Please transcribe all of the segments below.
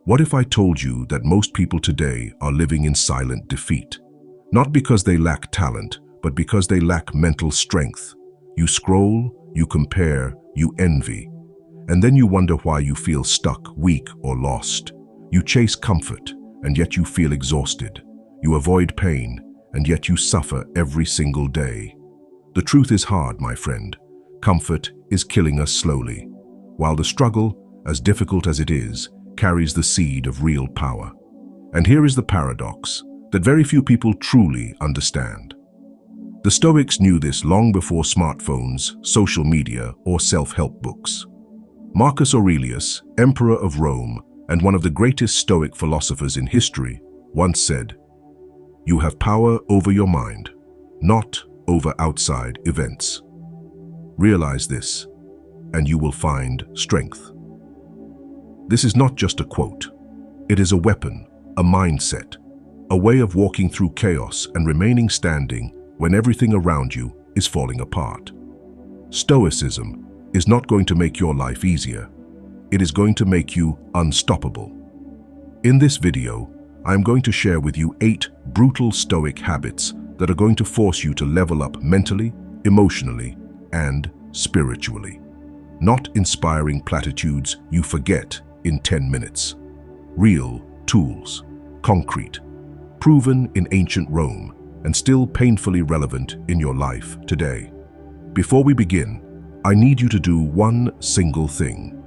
What if I told you that most people today are living in silent defeat? Not because they lack talent, but because they lack mental strength. You scroll, you compare, you envy, and then you wonder why you feel stuck, weak, or lost. You chase comfort, and yet you feel exhausted. You avoid pain, and yet you suffer every single day. The truth is hard, my friend. Comfort is killing us slowly, while the struggle, as difficult as it is, carries the seed of real power. And here is the paradox that very few people truly understand. The Stoics knew this long before smartphones, social media, or self-help books. Marcus Aurelius, Emperor of Rome and one of the greatest Stoic philosophers in history, once said, "You have power over your mind, not over outside events. Realize this, and you will find strength." This is not just a quote. It is a weapon, a mindset, a way of walking through chaos and remaining standing when everything around you is falling apart. Stoicism is not going to make your life easier. It is going to make you unstoppable. In this video, I am going to share with you 8 brutal Stoic habits that are going to force you to level up mentally, emotionally, and spiritually. Not inspiring platitudes you forget in 10 minutes. Real tools, concrete, proven in ancient Rome, and still painfully relevant in your life today. Before we begin, I need you to do one single thing.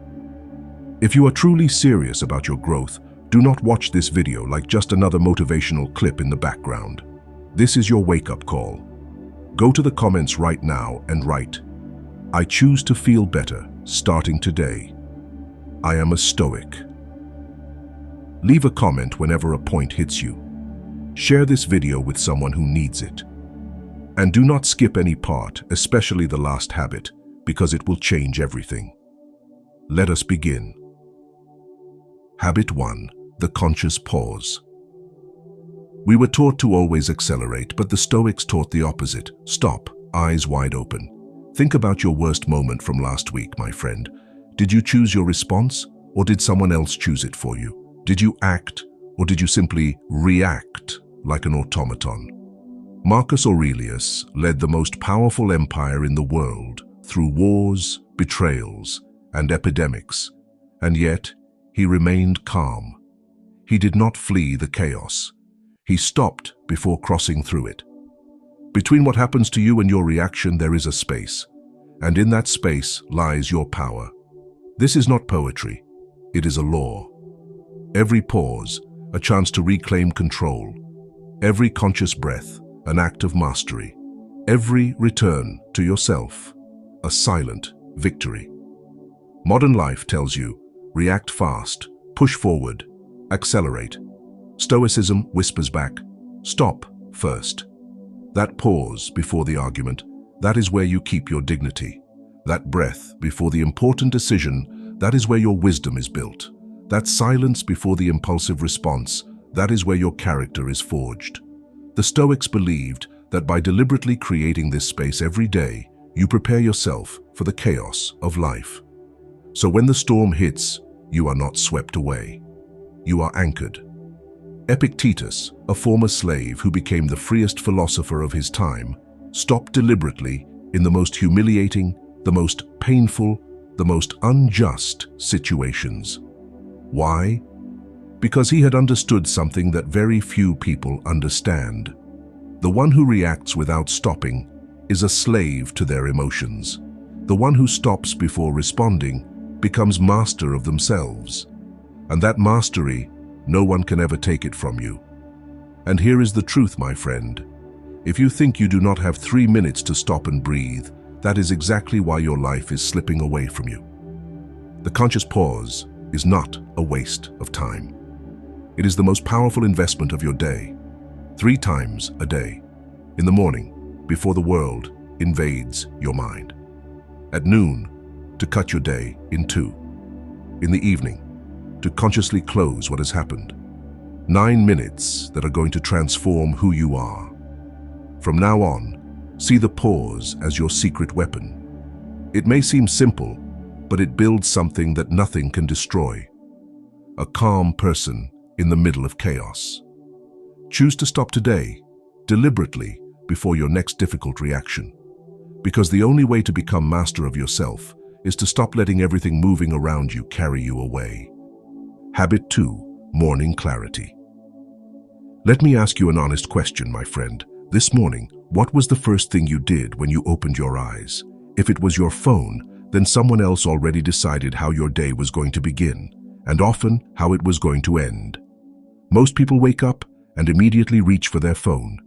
If you are truly serious about your growth, do not watch this video like just another motivational clip in the background. This is your wake-up call. Go to the comments right now and write, "I choose to feel better starting today. I am a Stoic." Leave a comment whenever a point hits you. Share this video with someone who needs it. And do not skip any part, especially the last habit, because it will change everything. Let us begin. Habit 1. The conscious pause. We were taught to always accelerate, but the Stoics taught the opposite. Stop, eyes wide open. Think about your worst moment from last week, my friend. Did you choose your response, or did someone else choose it for you? Did you act, or did you simply react like an automaton? Marcus Aurelius led the most powerful empire in the world through wars, betrayals, and epidemics, and yet he remained calm. He did not flee the chaos. He stopped before crossing through it. Between what happens to you and your reaction, there is a space, and in that space lies your power. This is not poetry, it is a law. Every pause, a chance to reclaim control. Every conscious breath, an act of mastery. Every return to yourself, a silent victory. Modern life tells you, react fast, push forward, accelerate. Stoicism whispers back, stop first. That pause before the argument, that is where you keep your dignity. That breath before the important decision, that is where your wisdom is built. That silence before the impulsive response, that is where your character is forged. The Stoics believed that by deliberately creating this space every day, you prepare yourself for the chaos of life. So when the storm hits, you are not swept away. You are anchored. Epictetus, a former slave who became the freest philosopher of his time, stopped deliberately in the most humiliating, the most painful, the most unjust situations. Why? Because he had understood something that very few people understand. The one who reacts without stopping is a slave to their emotions. The one who stops before responding becomes master of themselves. And that mastery, no one can ever take it from you. And here is the truth, my friend. If you think you do not have 3 minutes to stop and breathe, that is exactly why your life is slipping away from you. The conscious pause is not a waste of time. It is the most powerful investment of your day. 3 times a day. In the morning, before the world invades your mind. At noon, to cut your day in 2. In the evening, to consciously close what has happened. 9 minutes that are going to transform who you are. From now on, see the pause as your secret weapon. It may seem simple, but it builds something that nothing can destroy. a calm person in the middle of chaos. Choose to stop today, deliberately, before your next difficult reaction. Because the only way to become master of yourself is to stop letting everything moving around you carry you away. Habit 2. Morning clarity. Let me ask you an honest question, my friend. This morning, what was the first thing you did when you opened your eyes? If it was your phone, then someone else already decided how your day was going to begin, and often how it was going to end. Most people wake up and immediately reach for their phone.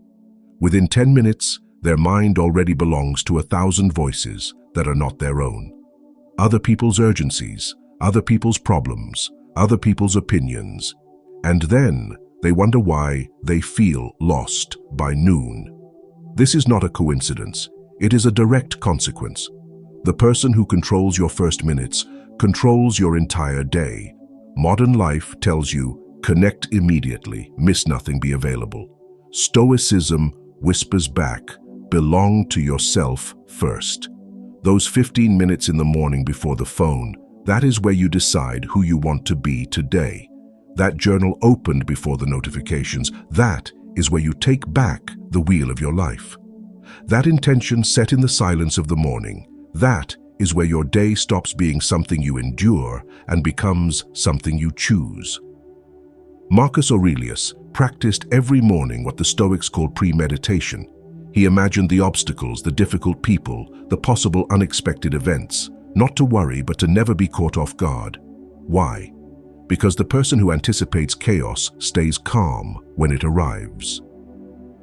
Within 10 minutes, their mind already belongs to 1,000 voices that are not their own. Other people's urgencies, other people's problems, other people's opinions. And then they wonder why they feel lost by noon. This is not a coincidence. It is a direct consequence. The person who controls your first minutes controls your entire day. Modern life tells you, connect immediately, miss nothing, be available. Stoicism whispers back, belong to yourself first. Those 15 minutes in the morning before the phone, that is where you decide who you want to be today. That journal opened before the notifications, that is where you take back the wheel of your life. That intention set in the silence of the morning, that is where your day stops being something you endure and becomes something you choose. Marcus Aurelius practiced every morning what the Stoics called premeditation. He imagined the obstacles, the difficult people, the possible unexpected events, not to worry but to never be caught off guard. Why? Because the person who anticipates chaos stays calm when it arrives.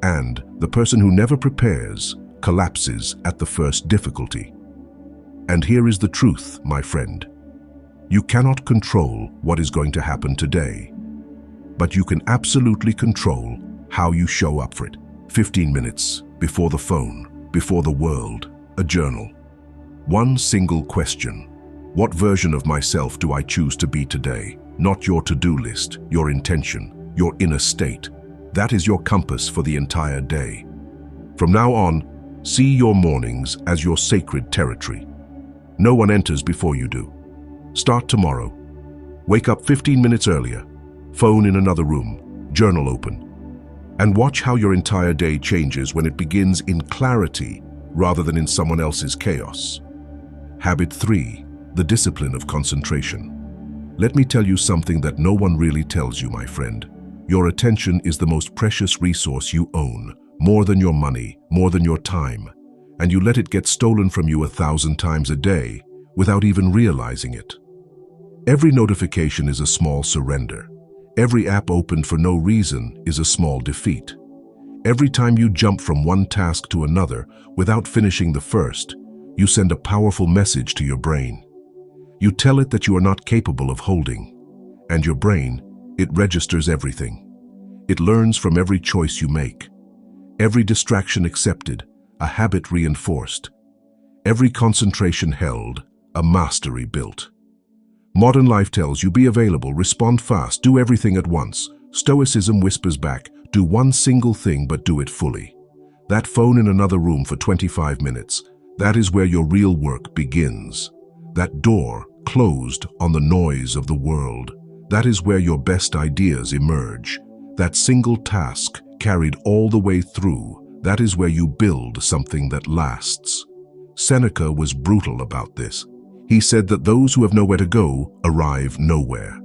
And the person who never prepares collapses at the first difficulty. And here is the truth, my friend. You cannot control what is going to happen today, but you can absolutely control how you show up for it. 15 minutes before the phone, before the world, a journal. One single question. What version of myself do I choose to be today? Not your to-do list, your intention, your inner state. That is your compass for the entire day. From now on, see your mornings as your sacred territory. No one enters before you do. Start tomorrow. Wake up 15 minutes earlier. Phone in another room. Journal open. And watch how your entire day changes when it begins in clarity rather than in someone else's chaos. Habit 3. The discipline of concentration. Let me tell you something that no one really tells you, my friend. Your attention is the most precious resource you own, more than your money, more than your time. And you let it get stolen from you 1,000 times a day without even realizing it. Every notification is a small surrender. Every app opened for no reason is a small defeat. Every time you jump from one task to another without finishing the first, you send a powerful message to your brain. You tell it that you are not capable of holding. And your brain, it registers everything. It learns from every choice you make. Every distraction accepted, a habit reinforced. Every concentration held, a mastery built. Modern life tells you, be available, respond fast, do everything at once. Stoicism whispers back, do one single thing but do it fully. That phone in another room for 25 minutes, that is where your real work begins. That door closed on the noise of the world, that is where your best ideas emerge. That single task carried all the way through, that is where you build something that lasts. Seneca was brutal about this. He said that those who have nowhere to go arrive nowhere.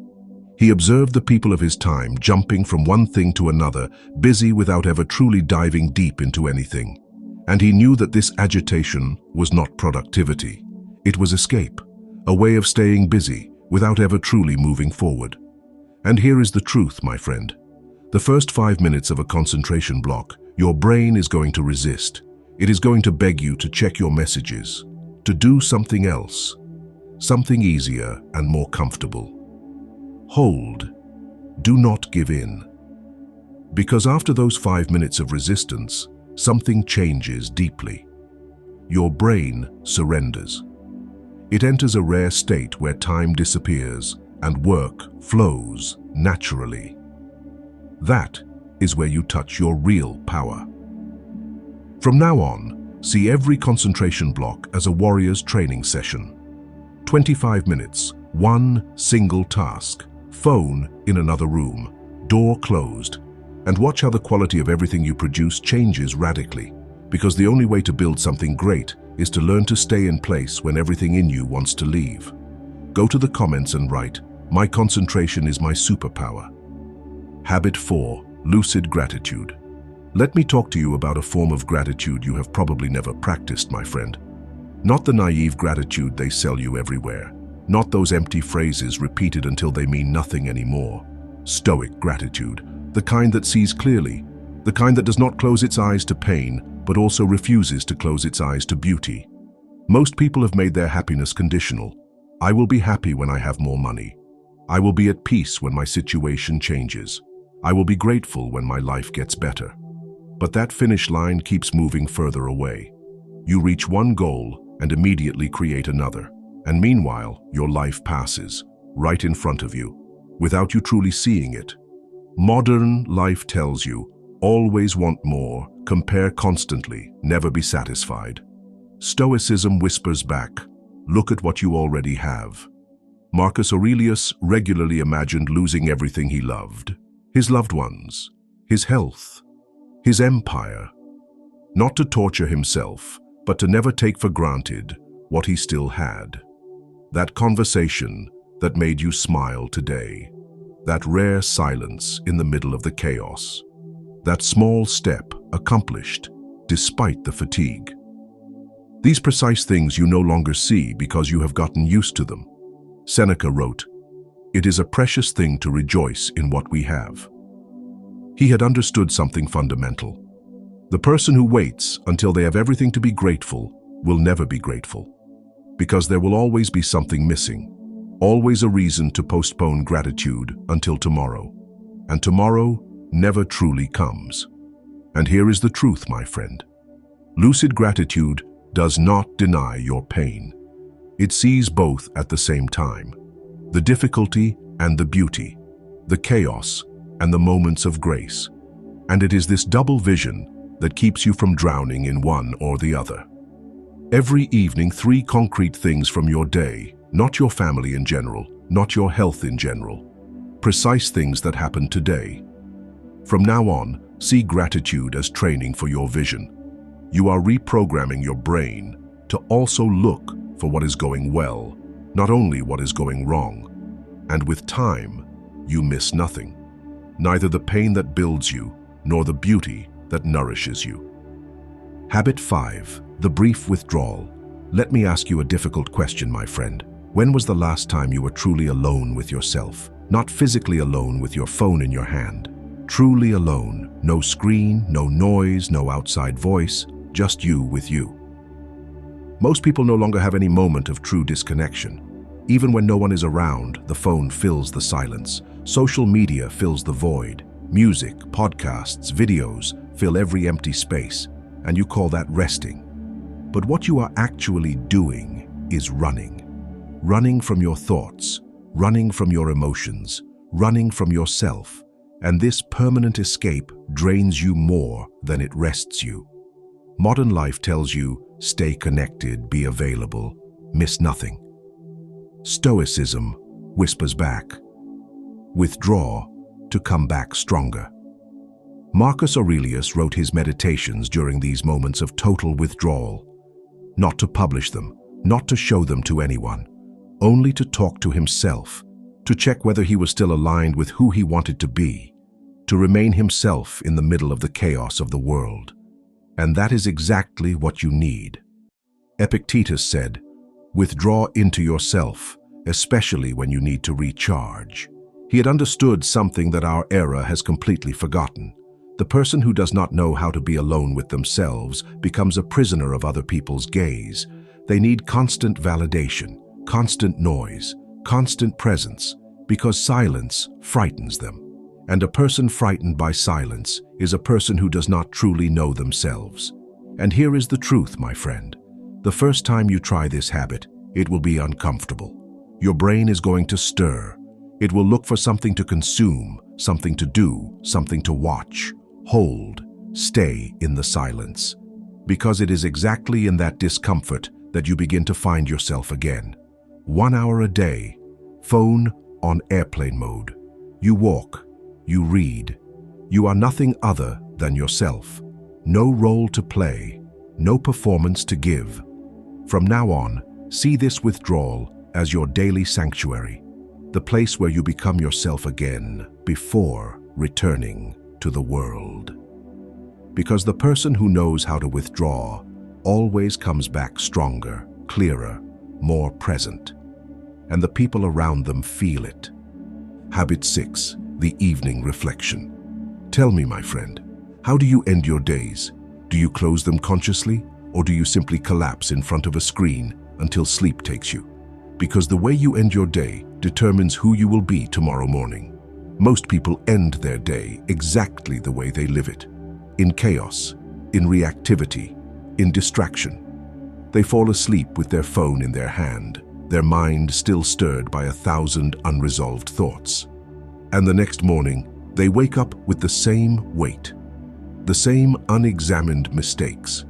He observed the people of his time jumping from one thing to another, busy without ever truly diving deep into anything. And he knew that this agitation was not productivity. It was escape, a way of staying busy without ever truly moving forward. And here is the truth, my friend. The first 5 minutes of a concentration block, your brain is going to resist. It is going to beg you to check your messages, to do something else, something easier and more comfortable. Hold. Do not give in. Because after those 5 minutes of resistance, something changes deeply. Your brain surrenders. It enters a rare state where time disappears and work flows naturally. That is where you touch your real power. From now on, see every concentration block as a warrior's training session. 25 minutes, one single task, Phone in another room, door closed, and watch how the quality of everything you produce changes radically, because the only way to build something great is to learn to stay in place when everything in you wants to leave. Go to the comments and write, "My concentration is my superpower." Habit 4. Lucid gratitude. Let me talk to you about a form of gratitude you have probably never practiced, my friend. Not the naive gratitude they sell you everywhere. Not those empty phrases repeated until they mean nothing anymore. Stoic gratitude, the kind that sees clearly, the kind that does not close its eyes to pain, but also refuses to close its eyes to beauty. Most people have made their happiness conditional. I will be happy when I have more money. I will be at peace when my situation changes. I will be grateful when my life gets better. But that finish line keeps moving further away. You reach one goal and immediately create another. And meanwhile, your life passes, right in front of you, without you truly seeing it. Modern life tells you, always want more, compare constantly, never be satisfied. Stoicism whispers back, look at what you already have. Marcus Aurelius regularly imagined losing everything he loved, his loved ones, his health, his empire, not to torture himself, but to never take for granted what he still had. That conversation that made you smile today, that rare silence in the middle of the chaos, that small step accomplished despite the fatigue. These precise things you no longer see because you have gotten used to them. Seneca wrote, "It is a precious thing to rejoice in what we have." He had understood something fundamental. The person who waits until they have everything to be grateful will never be grateful, because there will always be something missing, always a reason to postpone gratitude until tomorrow, and tomorrow never truly comes. And here is the truth, my friend. Lucid gratitude does not deny your pain. It sees both at the same time, the difficulty and the beauty, the chaos and the moments of grace. And it is this double vision that keeps you from drowning in one or the other. Every evening, 3 concrete things from your day, not your family in general, not your health in general. Precise things that happen today. From now on, see gratitude as training for your vision. You are reprogramming your brain to also look for what is going well, not only what is going wrong. And with time, you miss nothing. Neither the pain that builds you, nor the beauty that nourishes you. Habit 5. The brief withdrawal. Let me ask you a difficult question, my friend. When was the last time you were truly alone with yourself? Not physically alone with your phone in your hand. Truly alone. No screen, no noise, no outside voice, just you with you. Most people no longer have any moment of true disconnection. Even when no one is around, the phone fills the silence. Social media fills the void. Music, podcasts, videos fill every empty space, and you call that resting. But what you are actually doing is running. Running from your thoughts, running from your emotions, running from yourself. And this permanent escape drains you more than it rests you. Modern life tells you, stay connected, be available, miss nothing. Stoicism whispers back, withdraw to come back stronger. Marcus Aurelius wrote his meditations during these moments of total withdrawal, not to publish them, not to show them to anyone, only to talk to himself, to check whether he was still aligned with who he wanted to be, to remain himself in the middle of the chaos of the world. And that is exactly what you need. Epictetus said, withdraw into yourself, especially when you need to recharge. He had understood something that our era has completely forgotten. The person who does not know how to be alone with themselves becomes a prisoner of other people's gaze. They need constant validation, constant noise, constant presence, because silence frightens them. And a person frightened by silence is a person who does not truly know themselves. And here is the truth, my friend. The first time you try this habit, it will be uncomfortable. Your brain is going to stir. It will look for something to consume, something to do, something to watch. Hold, stay in the silence. Because it is exactly in that discomfort that you begin to find yourself again. 1 hour a day, phone on airplane mode. You walk, you read. You are nothing other than yourself. No role to play, no performance to give. From now on, see this withdrawal as your daily sanctuary, the place where you become yourself again before returning to the world. Because the person who knows how to withdraw always comes back stronger, clearer, more present, and the people around them feel it. Habit 6, the evening reflection. Tell me, my friend, how do you end your days? Do you close them consciously, or do you simply collapse in front of a screen until sleep takes you? Because the way you end your day determines who you will be tomorrow morning. Most people end their day exactly the way they live it. In chaos, in reactivity, in distraction. They fall asleep with their phone in their hand, their mind still stirred by 1,000 unresolved thoughts. And the next morning, they wake up with the same weight, the same unexamined mistakes,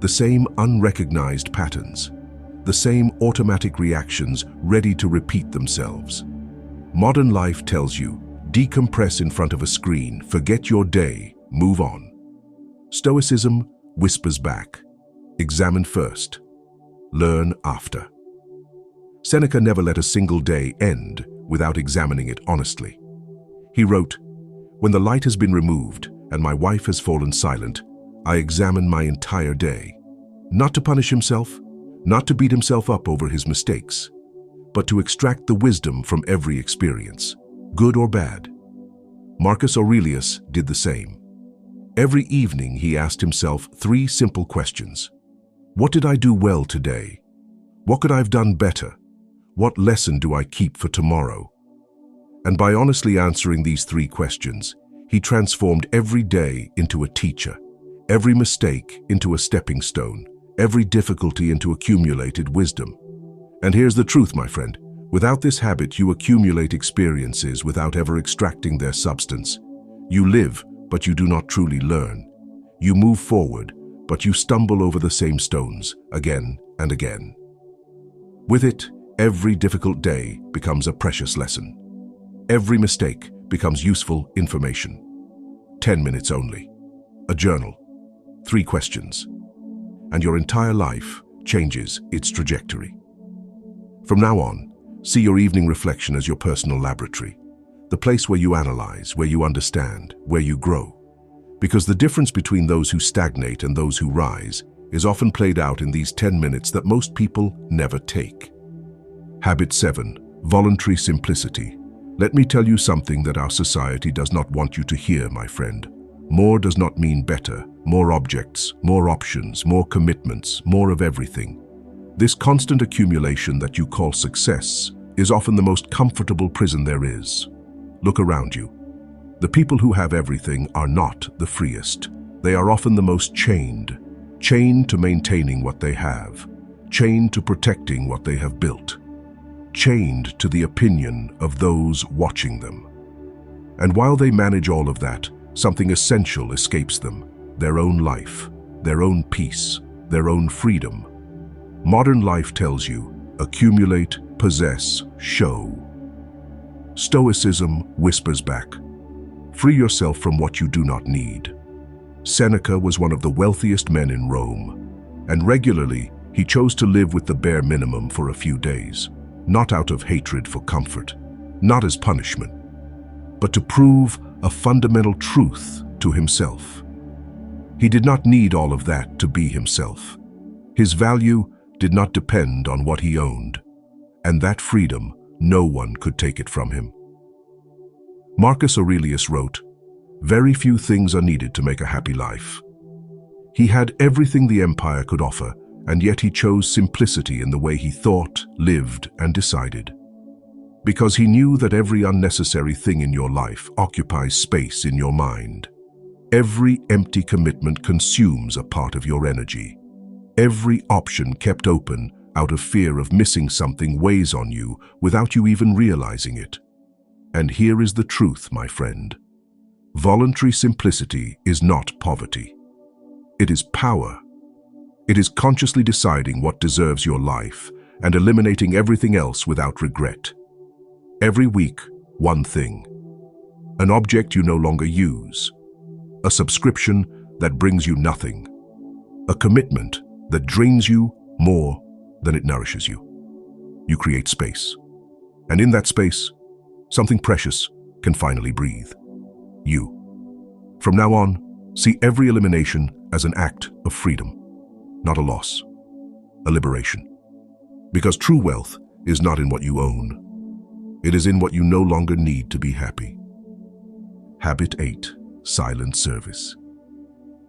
the same unrecognized patterns, the same automatic reactions ready to repeat themselves. Modern life tells you, decompress in front of a screen, forget your day, move on. Stoicism whispers back, examine first, learn after. Seneca never let a single day end without examining it honestly. He wrote, "When the light has been removed and my wife has fallen silent, I examine my entire day." Not to punish himself, not to beat himself up over his mistakes, but to extract the wisdom from every experience, good or bad. Marcus Aurelius did the same. Every evening he asked himself 3 simple questions. What did I do well today? What could I have done better? What lesson do I keep for tomorrow? And by honestly answering these 3 questions, he transformed every day into a teacher, every mistake into a stepping stone, every difficulty into accumulated wisdom. And here's the truth, my friend. Without this habit, you accumulate experiences without ever extracting their substance. You live, but you do not truly learn. You move forward, but you stumble over the same stones again and again. With it, every difficult day becomes a precious lesson. Every mistake becomes useful information. 10 minutes only. A journal. 3 questions. And your entire life changes its trajectory. From now on, see your evening reflection as your personal laboratory, the place where you analyze, where you understand, where you grow. Because the difference between those who stagnate and those who rise is often played out in these 10 minutes that most people never take. Habit 7, voluntary simplicity. Let me tell you something that our society does not want you to hear, my friend. More does not mean better, more objects, more options, more commitments, more of everything. This constant accumulation that you call success is often the most comfortable prison there is. Look around you. The people who have everything are not the freest. They are often the most chained to maintaining what they have, chained to protecting what they have built, chained to the opinion of those watching them. And while they manage all of that, something essential escapes them, their own life, their own peace, their own freedom. Modern life tells you, accumulate, possess, show. Stoicism whispers back, free yourself from what you do not need. Seneca was one of the wealthiest men in Rome, and regularly he chose to live with the bare minimum for a few days, not out of hatred for comfort, not as punishment, but to prove a fundamental truth to himself. He did not need all of that to be himself. His value did not depend on what he owned, and that freedom, no one could take it from him. Marcus Aurelius wrote, "Very few things are needed to make a happy life." He had everything the empire could offer, and yet he chose simplicity in the way he thought, lived, and decided. Because he knew that every unnecessary thing in your life occupies space in your mind. Every empty commitment consumes a part of your energy. Every option kept open out of fear of missing something weighs on you without you even realizing it. And here is the truth, my friend. Voluntary simplicity is not poverty. It is power. It is consciously deciding what deserves your life and eliminating everything else without regret. Every week, one thing. An object you no longer use. A subscription that brings you nothing. A commitment that drains you more than it nourishes you. You create space. And in that space, something precious can finally breathe. You. From now on, see every elimination as an act of freedom, not a loss, a liberation. Because true wealth is not in what you own. It is in what you no longer need to be happy. Habit 8. Silent service.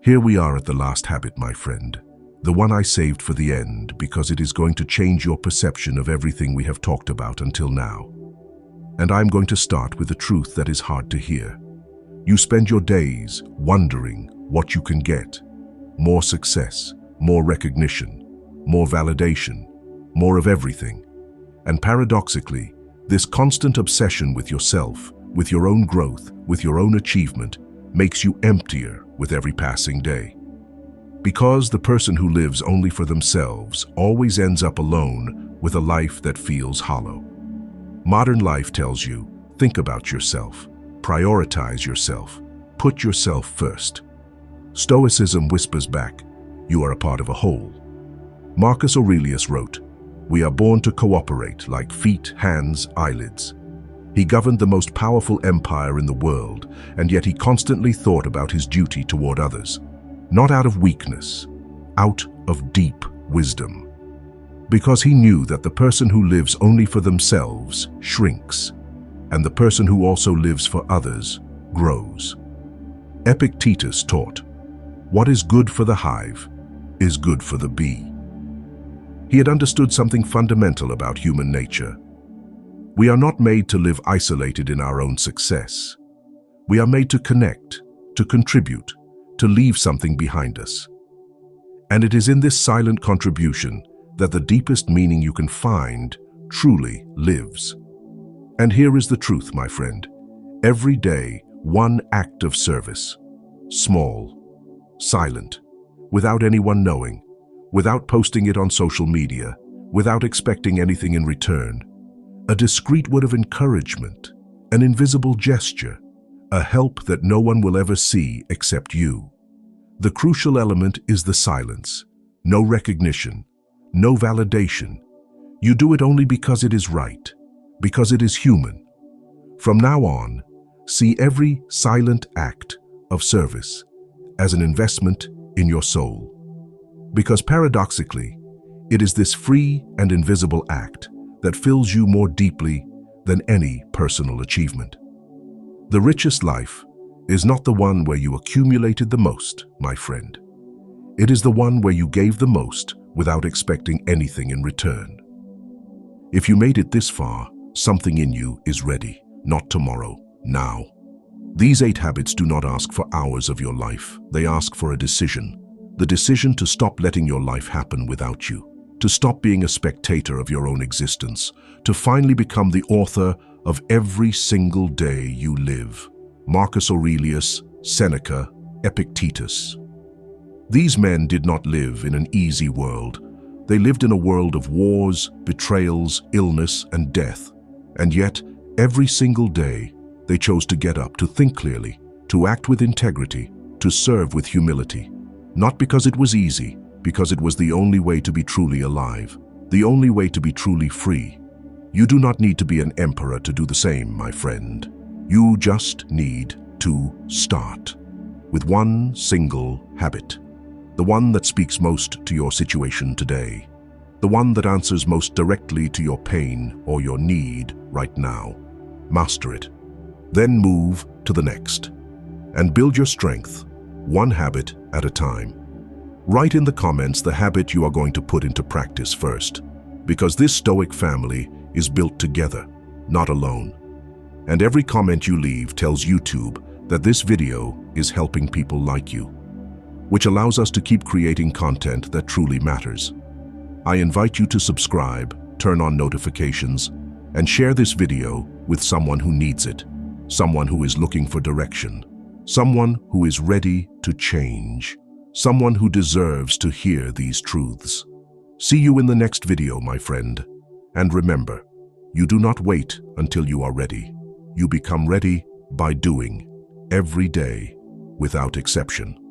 Here we are at the last habit, my friend. The one I saved for the end because it is going to change your perception of everything we have talked about until now. And I'm going to start with a truth that is hard to hear. You spend your days wondering what you can get. More success, more recognition, more validation, more of everything. And paradoxically, this constant obsession with yourself, with your own growth, with your own achievement, makes you emptier with every passing day. Because the person who lives only for themselves always ends up alone with a life that feels hollow. Modern life tells you, think about yourself, prioritize yourself, put yourself first. Stoicism whispers back, you are a part of a whole. Marcus Aurelius wrote, we are born to cooperate like feet, hands, eyelids. He governed the most powerful empire in the world, and yet he constantly thought about his duty toward others. Not out of weakness, out of deep wisdom. Because he knew that the person who lives only for themselves shrinks, and the person who also lives for others grows. Epictetus taught, what is good for the hive is good for the bee. He had understood something fundamental about human nature. We are not made to live isolated in our own success. We are made to connect, to contribute, to leave something behind us. And it is in this silent contribution that the deepest meaning you can find truly lives. And here is the truth, my friend. Every day, one act of service, small, silent, without anyone knowing, without posting it on social media, without expecting anything in return, a discreet word of encouragement, an invisible gesture, a help that no one will ever see except you. The crucial element is the silence. No recognition, no validation. You do it only because it is right, because it is human. From now on, see every silent act of service as an investment in your soul. Because paradoxically, it is this free and invisible act that fills you more deeply than any personal achievement. The richest life is not the one where you accumulated the most, my friend. It is the one where you gave the most without expecting anything in return. If you made it this far, something in you is ready, not tomorrow, now. These 8 habits do not ask for hours of your life. They ask for a decision. The decision to stop letting your life happen without you, to stop being a spectator of your own existence, to finally become the author of every single day you live. Marcus Aurelius, Seneca, Epictetus. These men did not live in an easy world. They lived in a world of wars, betrayals, illness, and death. And yet, every single day, they chose to get up, to think clearly, to act with integrity, to serve with humility. Not because it was easy, because it was the only way to be truly alive, the only way to be truly free. You do not need to be an emperor to do the same, my friend. You just need to start with one single habit. The one that speaks most to your situation today. The one that answers most directly to your pain or your need right now. Master it. Then move to the next. And build your strength, one habit at a time. Write in the comments the habit you are going to put into practice first, because this Stoic family is built together, not alone. And every comment you leave tells YouTube that this video is helping people like you, which allows us to keep creating content that truly matters. I invite you to subscribe, turn on notifications, and share this video with someone who needs it, someone who is looking for direction, someone who is ready to change, someone who deserves to hear these truths. See you in the next video, my friend. And remember, You do not wait until you are ready. You become ready by doing, every day, without exception.